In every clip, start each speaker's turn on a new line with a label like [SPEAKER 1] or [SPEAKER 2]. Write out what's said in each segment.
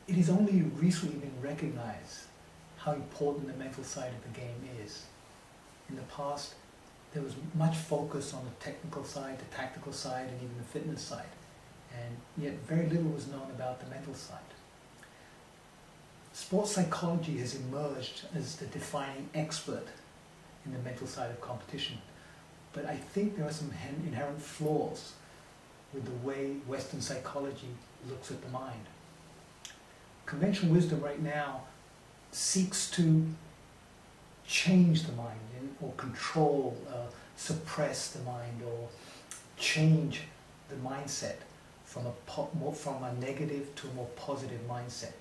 [SPEAKER 1] it has only recently been recognized how important the mental side of the game is. In the past, there was much focus on the technical side, the tactical side, and even the fitness side. And yet very little was known about the mental side. Sports psychology has emerged as the defining expert in the mental side of competition. But I think there are some inherent flaws with the way Western psychology looks at the mind. Conventional wisdom right now seeks to change the mind or control, suppress the mind, or change the mindset from a negative to a more positive mindset.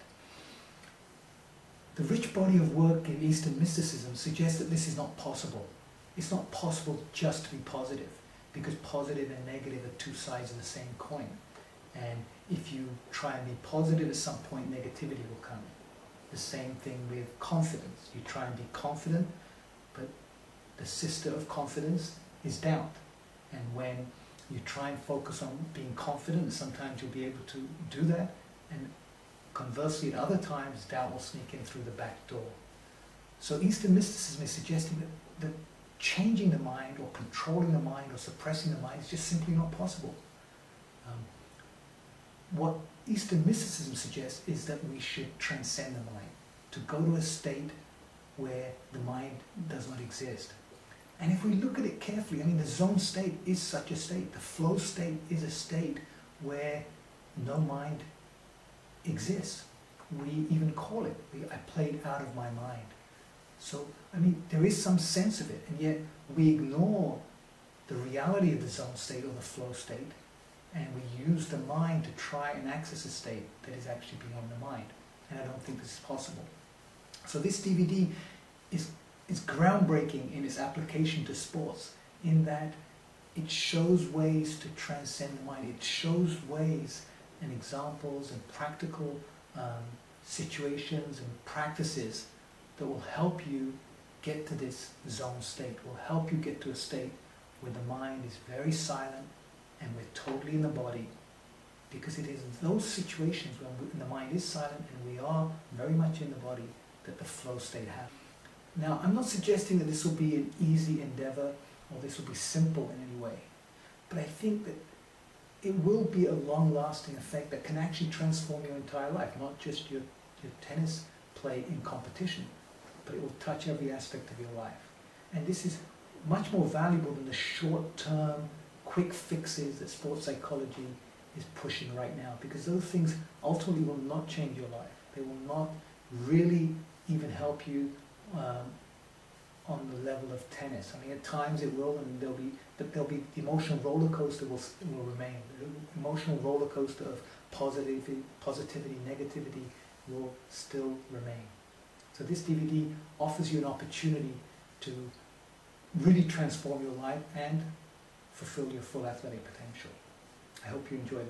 [SPEAKER 1] The rich body of work in Eastern mysticism suggests that this is not possible. It's not possible just to be positive, because positive and negative are two sides of the same coin. And if you try and be positive, at some point negativity will come. The same thing with confidence. You try and be confident, but the sister of confidence is doubt. And when you try and focus on being confident, sometimes you'll be able to do that, and conversely, at other times, doubt will sneak in through the back door. So Eastern mysticism is suggesting that changing the mind, or controlling the mind, or suppressing the mind is just simply not possible. What Eastern mysticism suggests is that we should transcend the mind, to go to a state where the mind does not exist. And if we look at it carefully, I mean, the zone state is such a state. The flow state is a state where no mind exists. We even call it, I played out of my mind. So, I mean, there is some sense of it, and yet we ignore the reality of the zone state or the flow state, and we use the mind to try and access a state that is actually beyond the mind. And I don't think this is possible. So this DVD is groundbreaking in its application to sports, in that it shows ways to transcend the mind. It shows ways and examples and practical situations and practices that will help you get to this zone state, will help you get to a state where the mind is very silent and we're totally in the body, because it is in those situations when the mind is silent and we are very much in the body that the flow state happens. Now, I'm not suggesting that this will be an easy endeavor or this will be simple in any way, but I think that it will be a long-lasting effect that can actually transform your entire life, not just your tennis play in competition, but it will touch every aspect of your life. And this is much more valuable than the short-term, quick fixes that sports psychology is pushing right now, because those things ultimately will not change your life. They will not really even help you on the level of tennis. I mean, at times it will, and there'll be the emotional roller coaster will remain. The emotional roller coaster of positivity, negativity will still remain. So this DVD offers you an opportunity to really transform your life and fulfill your full athletic potential. I hope you enjoy it.